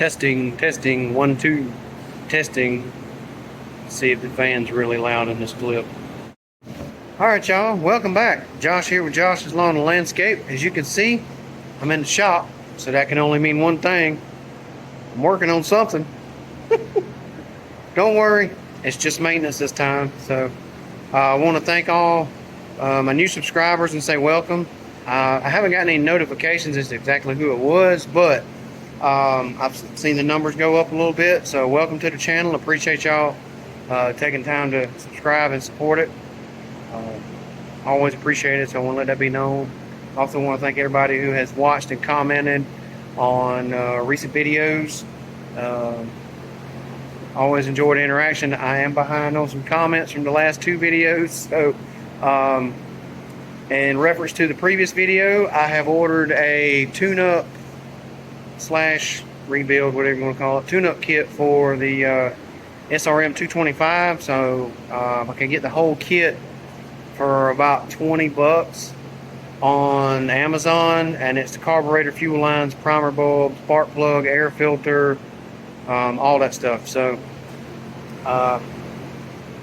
Testing, 1, 2, testing. See if the fan's really loud in this clip. Alright y'all, welcome back. Josh here with Josh's Lawn and Landscape. As you can see, I'm in the shop, so that can only mean one thing. I'm working on something. Don't worry, it's just maintenance this time. So I want to thank all my new subscribers and say welcome. I haven't gotten any notifications as to exactly who it was, but I've seen the numbers go up a little bit. So welcome to the channel. Appreciate y'all taking time to subscribe and support it. Always appreciate it, so I want to let that be known. Also want to thank everybody who has watched and commented on recent videos. Always enjoyed the interaction. I am behind on some comments from the last 2 videos, so in reference to the previous video, I have ordered a tune-up slash rebuild, whatever you want to call it, tune-up kit for the SRM 225. So I can get the whole kit for about 20 bucks on Amazon, and it's the carburetor, fuel lines, primer bulb, spark plug, air filter, all that stuff. So I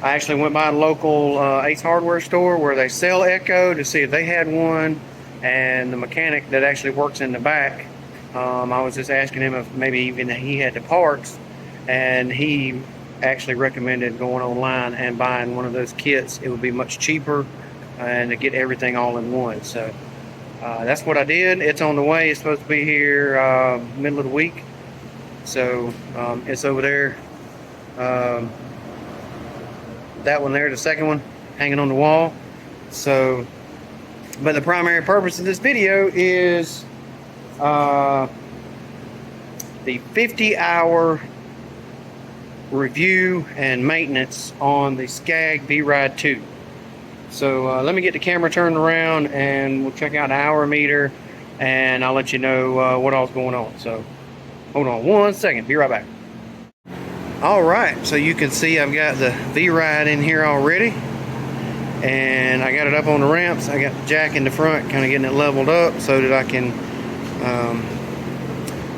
actually went by the local Ace Hardware store where they sell Echo to see if they had one, and the mechanic that actually works in the back, I was just asking him if maybe even he had the parts, and he actually recommended going online and buying one of those kits. It would be much cheaper and to get everything all in one. So that's what I did. It's on the way. It's supposed to be here middle of the week. So it's over there. That one there, the second one, hanging on the wall. So, but the primary purpose of this video is the 50-hour review and maintenance on the SCAG VRide 2. So let me get the camera turned around and we'll check out the hour meter, and I'll let you know what all's going on. So hold on 1 second, be right back. Alright, so you can see I've got the VRide in here already, and I got it up on the ramps. I got the jack in the front, kind of getting it leveled up so that I can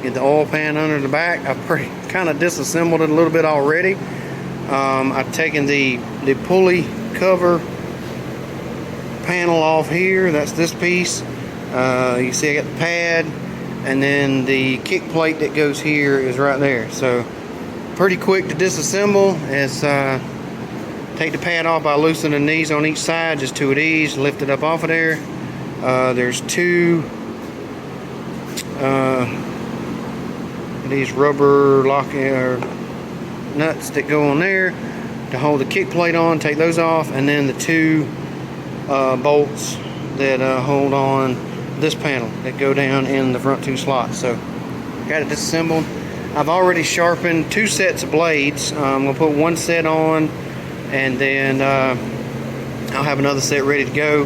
get the oil pan under the back. I've kind of disassembled it a little bit already. I've taken the pulley cover panel off here. That's this piece. You see I got the pad, and then the kick plate that goes here is right there. So pretty quick to disassemble. Is take the pad off by loosening the knees on each side, just 2 of these, lift it up off of there. There's 2 these rubber nuts that go on there to hold the kick plate on. Take those off, and then the 2 bolts that hold on this panel that go down in the front 2 slots. So got it disassembled. I've already sharpened 2 sets of blades. I'm gonna put 1 set on, and then I'll have another set ready to go,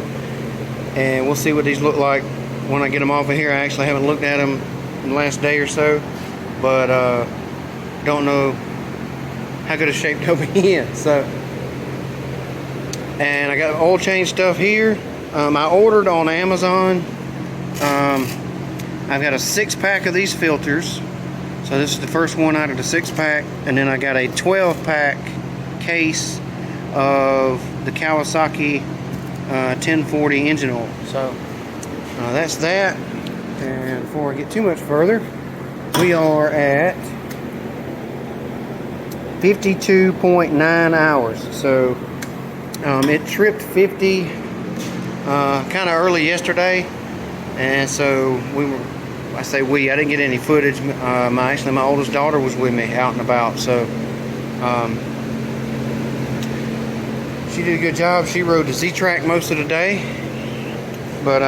and we'll see what these look like when I get them off of here. I actually haven't looked at them in the last day or so, but don't know how good a shape they'll be in. So, and I got oil change stuff here. I ordered on Amazon. I've got a 6-pack of these filters. So this is the first one out of the 6-pack, and then I got a 12-pack case of the Kawasaki 1040 engine oil. So that's that. And before I get too much further, we are at 52.9 hours. So it tripped 50 kind of early yesterday, and so I didn't get any footage. Actually my oldest daughter was with me out and about, so she did a good job. She rode the Z-Track most of the day. But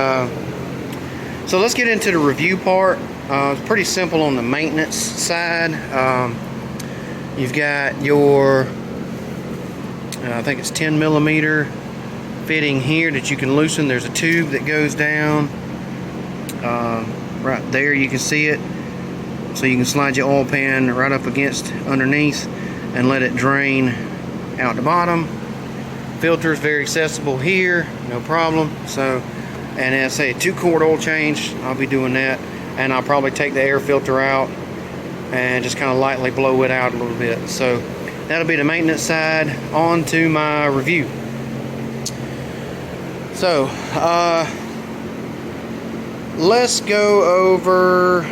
so let's get into the review part. It's pretty simple on the maintenance side. You've got your I think it's 10 millimeter fitting here that you can loosen. There's a tube that goes down right there, you can see it, so you can slide your oil pan right up against underneath and let it drain out the bottom. Filter is very accessible here, no problem. So, and as I say, 2-quart oil change, I'll be doing that, and I'll probably take the air filter out and just kind of lightly blow it out a little bit. So that'll be the maintenance side. On to my review. So let's go over,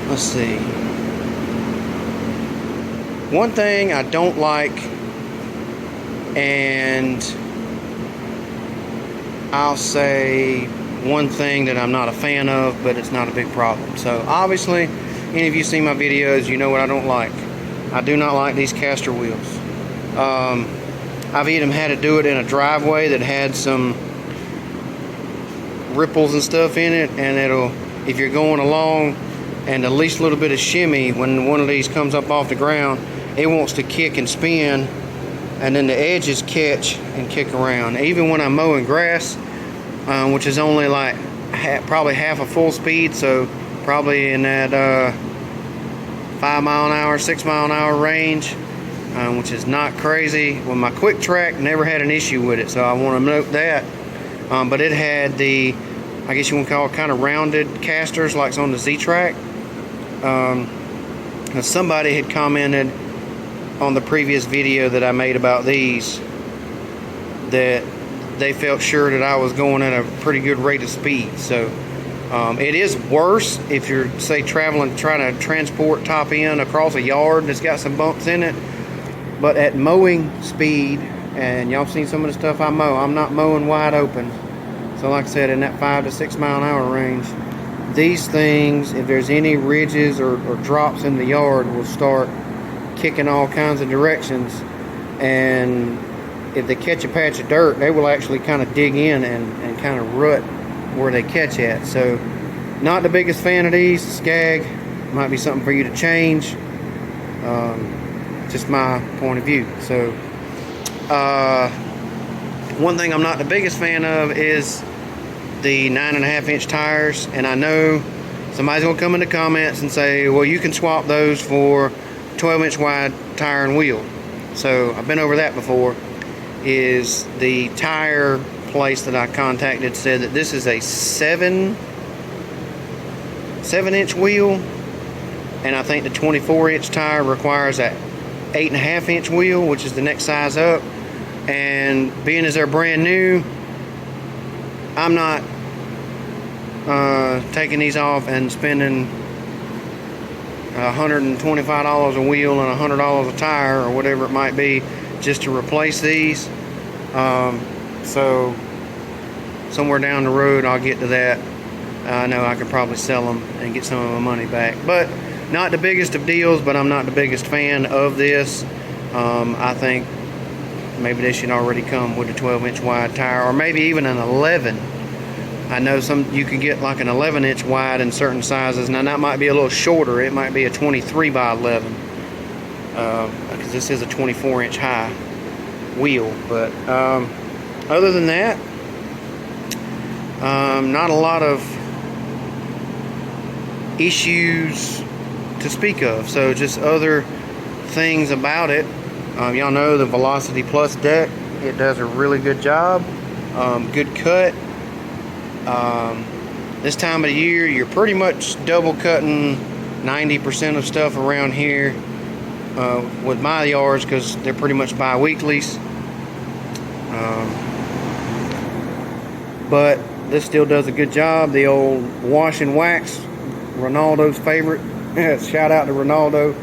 let's see, one thing I don't like, and I'll say one thing that I'm not a fan of, but it's not a big problem. So obviously, any of you see my videos, you know what I don't like. I do not like these caster wheels. I've even had to do it in a driveway that had some ripples and stuff in it, and it'll, if you're going along and the least little bit of shimmy, when one of these comes up off the ground, it wants to kick and spin, and then the edges catch and kick around. Even when I'm mowing grass, which is only like probably half a full speed, so probably in that 5 mile an hour, 6 mile an hour range, which is not crazy. With my quick track, never had an issue with it, so I want to note that. But it had the, I guess you want to call it, kind of rounded casters like on the Z-Track. Somebody had commented on the previous video that I made about these that they felt sure that I was going at a pretty good rate of speed. So it is worse if you're, say, traveling, trying to transport top end across a yard that's got some bumps in it. But at mowing speed, and y'all seen some of the stuff I mow, I'm not mowing wide open. So like I said, in that 5 to 6 mile an hour range, these things, if there's any ridges or drops in the yard, will start kicking all kinds of directions. And if they catch a patch of dirt, they will actually kind of dig in and kind of rut where they catch at. So not the biggest fan of these. SCAG might be something for you to change. Just my point of view. So one thing I'm not the biggest fan of is the 9.5 inch tires. And I know somebody's gonna come in the comments and say, well, you can swap those for 12 inch wide tire and wheel. So I've been over that before. Is the tire place that I contacted said that this is a 7 inch wheel, and I think the 24 inch tire requires a 8.5 inch wheel, which is the next size up. And being as they're brand new, I'm not taking these off and spending $125 a wheel and $100 a tire or whatever it might be just to replace these. So somewhere down the road I'll get to that. I know I could probably sell them and get some of my money back, but not the biggest of deals. But I'm not the biggest fan of this. I think maybe they should already come with a 12 inch wide tire, or maybe even an 11. I know some you can get like an 11 inch wide in certain sizes. Now that might be a little shorter. It might be a 23 by 11, because this is a 24 inch high wheel. But other than that, not a lot of issues to speak of. So just other things about it. Y'all know the Velocity Plus deck. It does a really good job. Good cut. This time of the year, you're pretty much double cutting 90% of stuff around here with my yards, because they're pretty much bi-weeklies. But this still does a good job. The old wash and wax, Ronaldo's favorite. Shout out to Ronaldo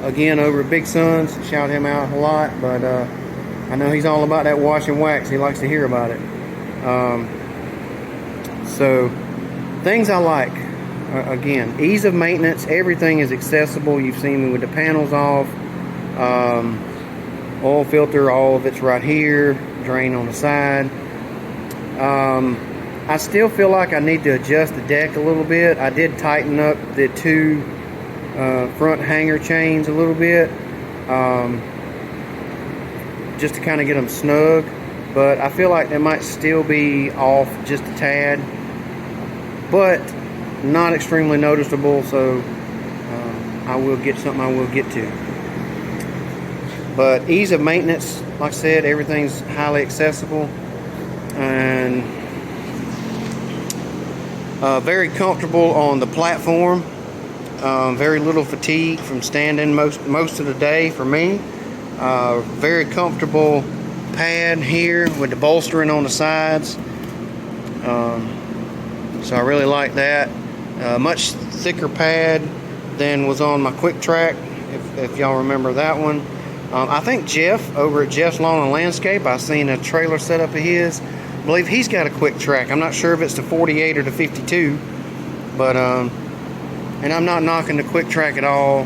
again over at Big Sons. Shout him out a lot. But I know he's all about that wash and wax. He likes to hear about it. So things I like, again, ease of maintenance. Everything is accessible. You've seen me with the panels off. Oil filter, all of it's right here. Drain on the side. I still feel like I need to adjust the deck a little bit. I did tighten up the two front hanger chains a little bit, just to kind of get them snug. But I feel like they might still be off just a tad, but not extremely noticeable. So I will get something I will get to. But ease of maintenance, like I said, everything's highly accessible and very comfortable on the platform. Very little fatigue from standing most of the day for me. Very comfortable pad here with the bolstering on the sides. So I really like that. Much thicker pad than was on my Quick Track, if y'all remember that one. I think Jeff over at Jeff's Lawn and Landscape, I seen a trailer setup of his. I believe he's got a Quick Track. I'm not sure if it's the 48 or the 52, but and I'm not knocking the Quick Track at all.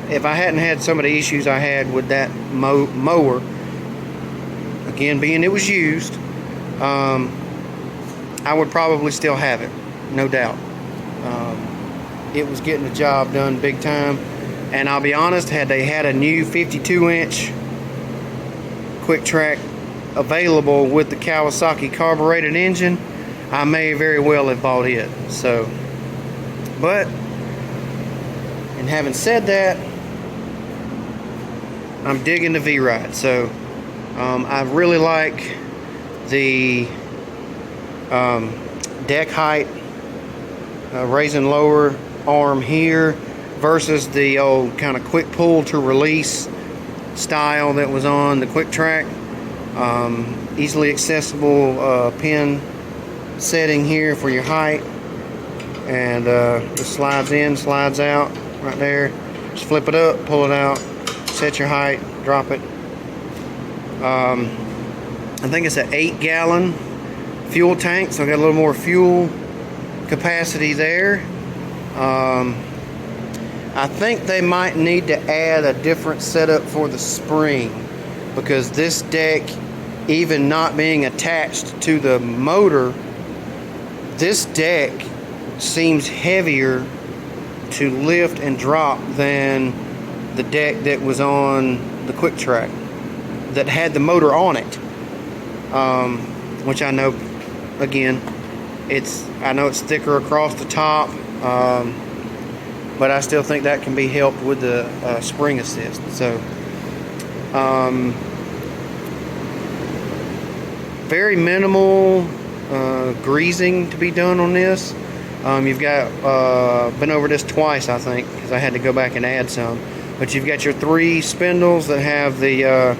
If I hadn't had some of the issues I had with that mower, again being it was used, I would probably still have it, no doubt. It was getting the job done big time. And I'll be honest, had they had a new 52-inch Quick Track available with the Kawasaki carbureted engine, I may very well have bought it. So, but, and having said that, I'm digging the VRide. So, I really like the deck height, raise and lower arm here versus the old kind of quick pull to release style that was on the Quick Track. Easily accessible pin setting here for your height, and just slides in, slides out right there. Just flip it up, pull it out, set your height, drop it. I think it's an 8-gallon fuel tank, so I got a little more fuel capacity there. I think they might need to add a different setup for the spring, because this deck, even not being attached to the motor, this deck seems heavier to lift and drop than the deck that was on the Quick Track that had the motor on it, which I know, again, I know it's thicker across the top, but I still think that can be helped with the spring assist. So very minimal greasing to be done on this. You've got been over this twice, I think, because I had to go back and add some, but you've got your 3 spindles that have the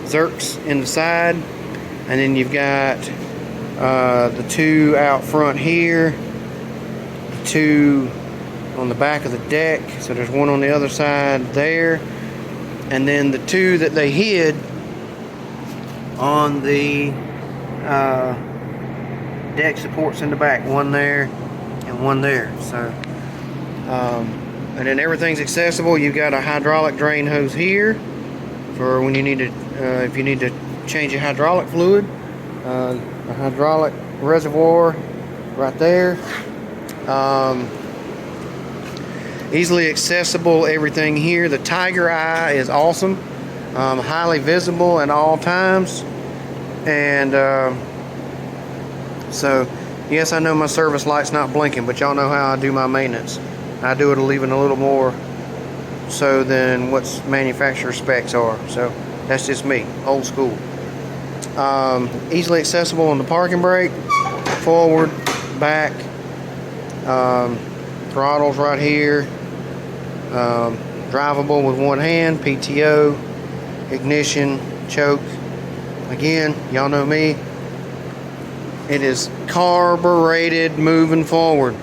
zerks in the side, and then you've got the 2 out front here, 2 on the back of the deck, so there's 1 on the other side there, and then the 2 that they hid on the deck supports in the back, 1 there and 1 there. So and then everything's accessible. You've got a hydraulic drain hose here for when you need to if you need to change your hydraulic fluid, a hydraulic reservoir right there. Easily accessible, everything here. The Tiger Eye is awesome, highly visible at all times, and so yes, I know my service light's not blinking, but y'all know how I do my maintenance. I do it even a little more so than what's manufacturer specs are. So that's just me, old school. Easily accessible on the parking brake, forward, back, throttles right here, drivable with 1 hand, PTO, ignition, choke. Again, y'all know me, it is carbureted moving forward.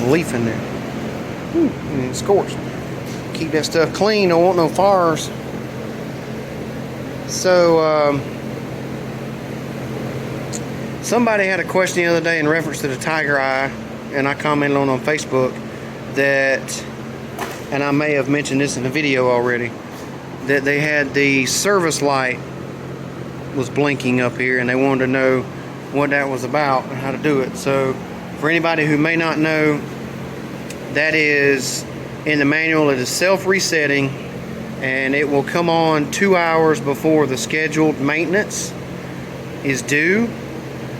Leaf in there. It's scorched. Keep that stuff clean, don't want no fires. So somebody had a question the other day in reference to the Tiger Eye, and I commented on Facebook that, and I may have mentioned this in the video already, that they had the service light was blinking up here, and they wanted to know what that was about and how to do it. So for anybody who may not know, that is in the manual. It is self-resetting, and it will come on 2 hours before the scheduled maintenance is due,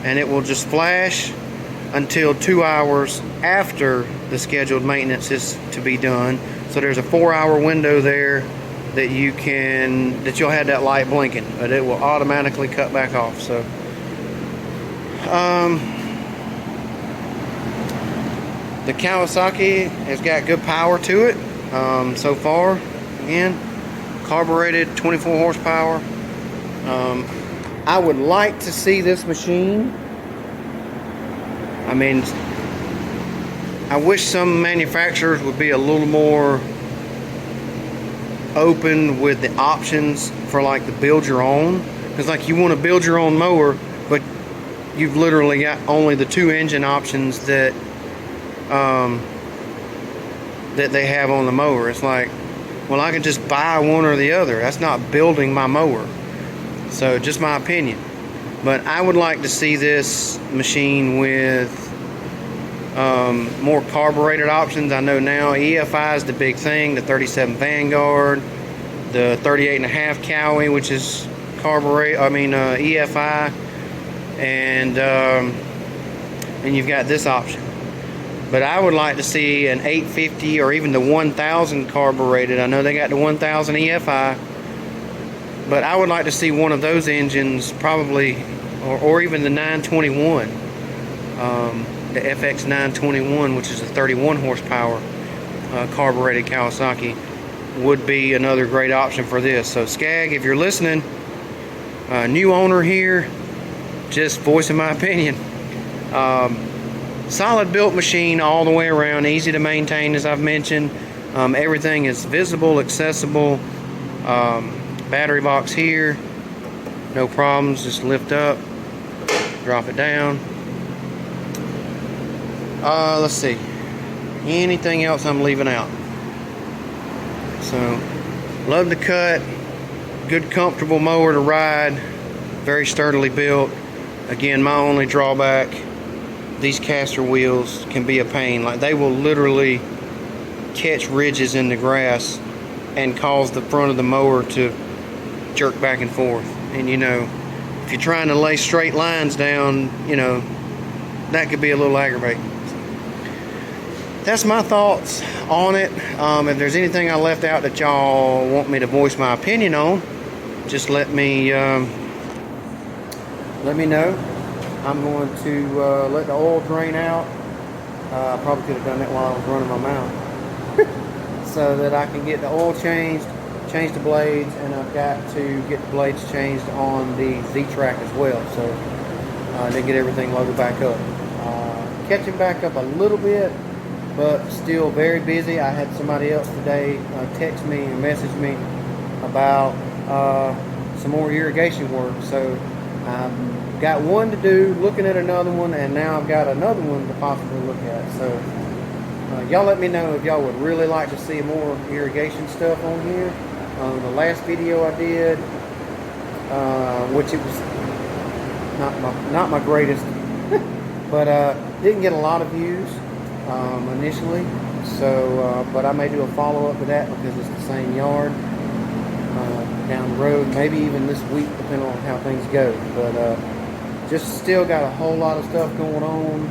and it will just flash until 2 hours after the scheduled maintenance is to be done. So there's a 4-hour window there that you'll have that light blinking, but it will automatically cut back off. So The Kawasaki has got good power to it so far. Again, carbureted, 24 horsepower. I would like to see this machine. I mean, I wish some manufacturers would be a little more open with the options for like the build your own. Because like you want to build your own mower, but you've literally got only the 2 engine options that that they have on the mower. It's like, well, I can just buy one or the other. That's not building my mower. So just my opinion. But I would like to see this machine with more carbureted options. I know now EFI is the big thing, the 37 Vanguard, the 38.5 Cowie, which is EFI, and you've got this option. But I would like to see an 850 or even the 1000 carbureted. I know they got the 1000 EFI, but I would like to see one of those engines probably, or even the 921, the FX 921, which is a 31 horsepower carbureted Kawasaki, would be another great option for this. So SCAG, if you're listening, new owner here, just voicing my opinion. Solid built machine all the way around, easy to maintain, as I've mentioned. Everything is visible, accessible. Battery box here, no problems. Just lift up, drop it down. Let's see, anything else I'm leaving out? So, love to cut, good comfortable mower to ride, very sturdily built. Again, my only drawback, these caster wheels can be a pain. Like, they will literally catch ridges in the grass and cause the front of the mower to jerk back and forth. And you know, if you're trying to lay straight lines down, you know, that could be a little aggravating. That's my thoughts on it. If there's anything I left out that y'all want me to voice my opinion on, just let me know. I'm going to let the oil drain out. I probably could have done that while I was running my mouth. So that I can get the oil changed, change the blades, and I've got to get the blades changed on the Z-Track as well. So then get everything loaded back up. Catching back up a little bit, but still very busy. I had somebody else today text me and message me about some more irrigation work. So I've got one to do, looking at another one, and now I've got another one to possibly look at. So y'all let me know if y'all would really like to see more irrigation stuff on here. The last video I did, which it was not my greatest, but didn't get a lot of views initially. So, but I may do a follow-up to that because it's the same yard down the road, maybe even this week, depending on how things go. But just still got a whole lot of stuff going on.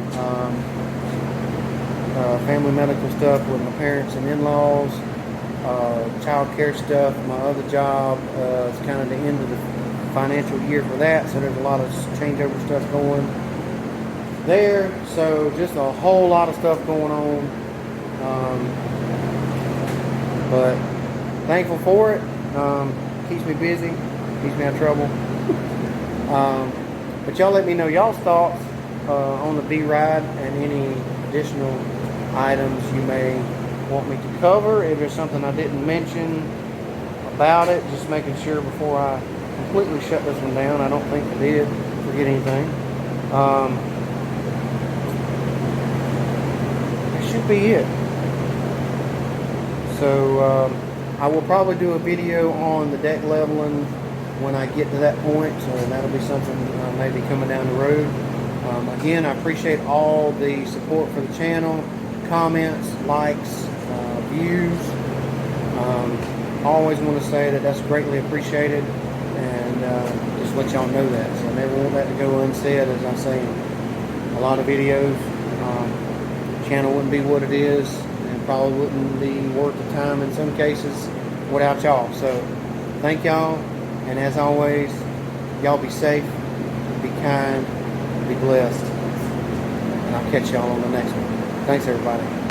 Family medical stuff with my parents and in-laws, child care stuff, my other job. It's kind of the end of the financial year for that, so there's a lot of changeover stuff going there. So just a whole lot of stuff going on, but thankful for it. Keeps me busy, keeps me out of trouble. But y'all let me know y'all's thoughts on the VRide and any additional items you may want me to cover. If there's something I didn't mention about it, just making sure before I completely shut this one down. I don't think I did forget anything. That should be it. So I will probably do a video on the deck leveling when I get to that point, so that'll be something maybe coming down the road. Again, I appreciate all the support for the channel, comments, likes, views. Always want to say that that's greatly appreciated, and just let y'all know that. So I never want that to go unsaid. As I'm saying, a lot of videos, the channel wouldn't be what it is, and probably wouldn't be worth the time in some cases without y'all. So thank y'all, and as always, y'all be safe, be kind, be blessed, and I'll catch y'all on the next one. Thanks, everybody.